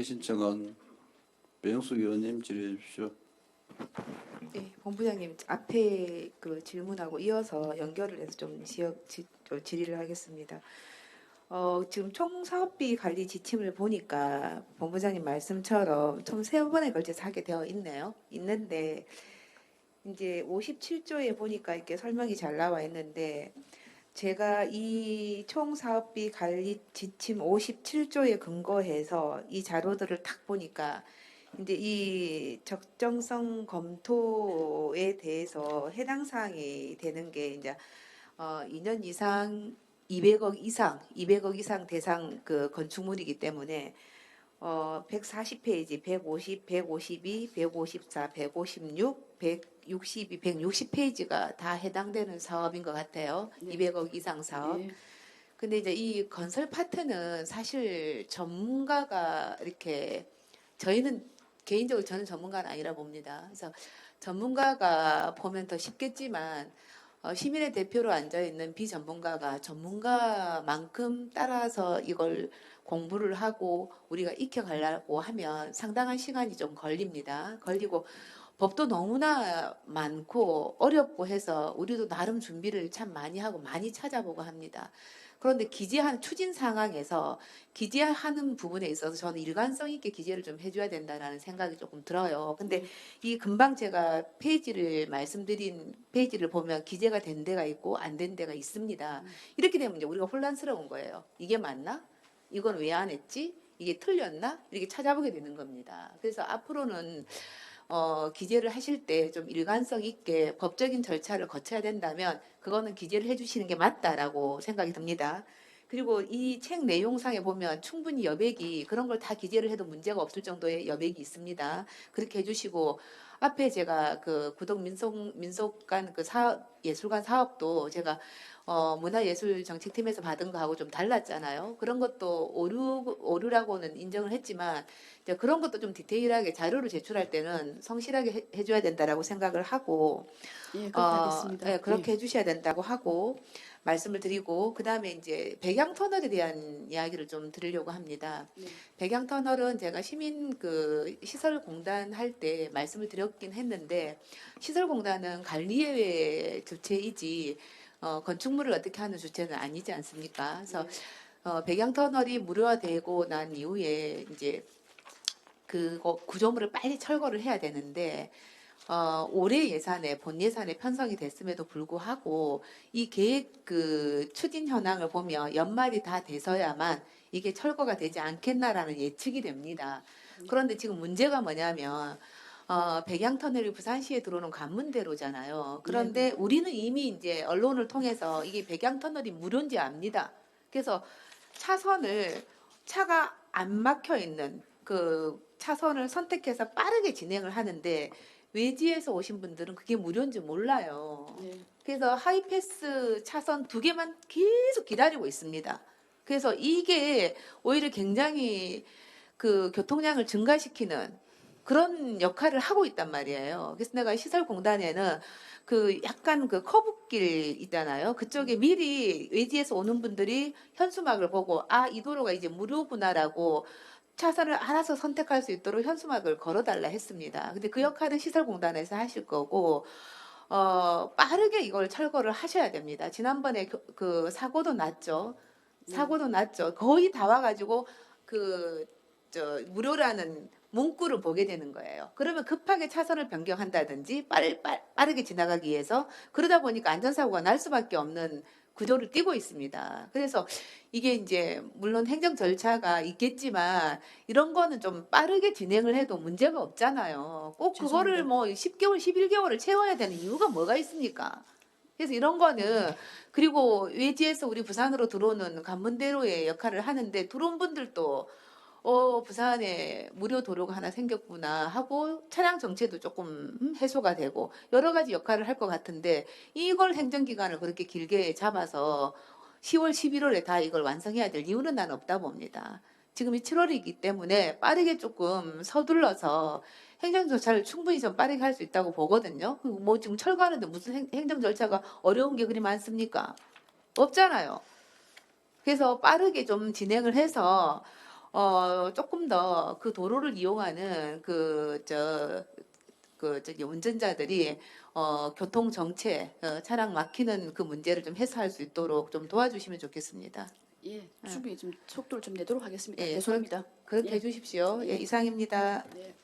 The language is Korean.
신청한 배영숙 의원님 질의해 주십시오. 네, 본부장님 앞에 그 질문하고 이어서 연결을 해서 좀 질의를 하겠습니다. 지금 총 사업비 관리 지침을 보니까 본부장님 말씀처럼 총 3번에 걸쳐서 하게 되어 있네요. 있는데 이제 57조에 보니까 이렇게 설명이 잘 나와 있는데 제가 이 총 사업비 관리 지침 57조에 근거해서 이 자료들을 딱 보니까 이제 이 적정성 검토에 대해서 해당 사항이 되는 게 이제 2년 이상 200억 이상 대상 그 건축물이기 때문에 140페이지, 150, 152, 154, 156, 162, 160페이지가 다 해당되는 사업인 것 같아요. 네. 200억 이상 사업. 예. 근데 이제 이 건설 파트는 사실 전문가가 이렇게 저희는 개인적으로 저는 전문가는 아니라 봅니다. 그래서 전문가가 보면 더 쉽겠지만 시민의 대표로 앉아 있는 비전문가가 전문가만큼 따라서 이걸 공부를 하고 우리가 익혀가려고 하면 상당한 시간이 좀 걸립니다. 걸리고 법도 너무나 많고 어렵고 해서 우리도 나름 준비를 참 많이 하고 많이 찾아보고 합니다. 그런데 기재한 추진 상황에서 기재하는 부분에 있어서 저는 일관성 있게 기재를 좀 해줘야 된다라는 생각이 조금 들어요. 근데 이 금방 제가 페이지를 말씀드린 페이지를 보면 기재가 된 데가 있고 안 된 데가 있습니다. 이렇게 되면 이제 우리가 혼란스러운 거예요. 이게 맞나? 이건 왜 안 했지? 이게 틀렸나? 이렇게 찾아보게 되는 겁니다. 그래서 앞으로는 기재를 하실 때 좀 일관성 있게 법적인 절차를 거쳐야 된다면 그거는 기재를 해주시는 게 맞다라고 생각이 듭니다. 그리고 이 책 내용상에 보면 충분히 여백이 그런 걸 다 기재를 해도 문제가 없을 정도의 여백이 있습니다. 그렇게 해주시고 앞에 제가 그 구덕 민속관 그 사업 예술관 사업도 제가 문화예술정책팀에서 받은 거하고 좀 달랐잖아요. 그런 것도 오류라고는 인정을 했지만 이제 그런 것도 좀 디테일하게 자료를 제출할 때는 성실하게 해줘야 된다라고 생각을 하고 예, 그렇게 하겠습니다. 예, 그렇게 해주셔야 된다고 하고 말씀을 드리고 그다음에 이제 백양 터널에 대한 이야기를 좀 드리려고 합니다. 네. 백양 터널은 제가 시민 그 시설공단 할 때 말씀을 드렸긴 했는데 시설공단은 관리예외 주체이지 건축물을 어떻게 하는 주체는 아니지 않습니까? 그래서 백양 터널이 무료화되고 난 이후에 이제 그 구조물을 빨리 철거를 해야 되는데 올해 예산에 본 예산에 편성이 됐음에도 불구하고 이 계획 그 추진 현황을 보면 연말이 다 돼서야만 이게 철거가 되지 않겠나라는 예측이 됩니다. 그런데 지금 문제가 뭐냐면 백양터널이 부산시에 들어오는 관문대로잖아요. 그런데 우리는 이미 이제 언론을 통해서 이게 백양터널이 무료인지 압니다. 그래서 차선을 차가 안 막혀 있는 그 차선을 선택해서 빠르게 진행을 하는데 외지에서 오신 분들은 그게 무료인지 몰라요. 네. 그래서 하이패스 차선 2개만 계속 기다리고 있습니다. 그래서 이게 오히려 굉장히 그 교통량을 증가시키는 그런 역할을 하고 있단 말이에요. 그래서 내가 시설공단에는 그 약간 그 커브길 있잖아요. 그쪽에 미리 외지에서 오는 분들이 현수막을 보고 아, 이 도로가 이제 무료구나라고 차선을 알아서 선택할 수 있도록 현수막을 걸어달라 했습니다. 근데 그 역할은 시설공단에서 하실 거고, 빠르게 이걸 철거를 하셔야 됩니다. 지난번에 그 사고도 났죠. 사고도 났죠. 거의 다 와가지고 무료라는 문구를 보게 되는 거예요. 그러면 급하게 차선을 변경한다든지 빠르게 지나가기 위해서 그러다 보니까 안전사고가 날 수밖에 없는 구조를 띠고 있습니다. 그래서 이게 이제 물론 행정 절차가 있겠지만 이런 거는 좀 빠르게 진행을 해도 문제가 없잖아요. 꼭 그거를 죄송합니다. 뭐 10개월, 11개월을 채워야 되는 이유가 뭐가 있습니까? 그래서 이런 거는 그리고 외지에서 우리 부산으로 들어오는 관문대로의 역할을 하는데 들어온 분들도 부산에 무료 도로가 하나 생겼구나 하고 차량 정체도 조금 해소가 되고 여러 가지 역할을 할 것 같은데 이걸 행정기간을 그렇게 길게 잡아서 10월, 11월에 다 이걸 완성해야 될 이유는 나는 없다 봅니다. 지금이 7월이기 때문에 빠르게 조금 서둘러서 행정 절차를 충분히 좀 빠르게 할 수 있다고 보거든요. 뭐 지금 철거하는데 무슨 행정 절차가 어려운 게 그리 많습니까? 없잖아요. 그래서 빠르게 좀 진행을 해서 조금 더 그 도로를 이용하는 저기 운전자들이 교통 정체, 차량 막히는 그 문제를 좀 해소할 수 있도록 좀 도와주시면 좋겠습니다. 예, 충분히 좀 속도를 좀 내도록 하겠습니다. 예, 죄송합니다. 그렇게 예. 해주십시오. 예, 예. 이상입니다. 네.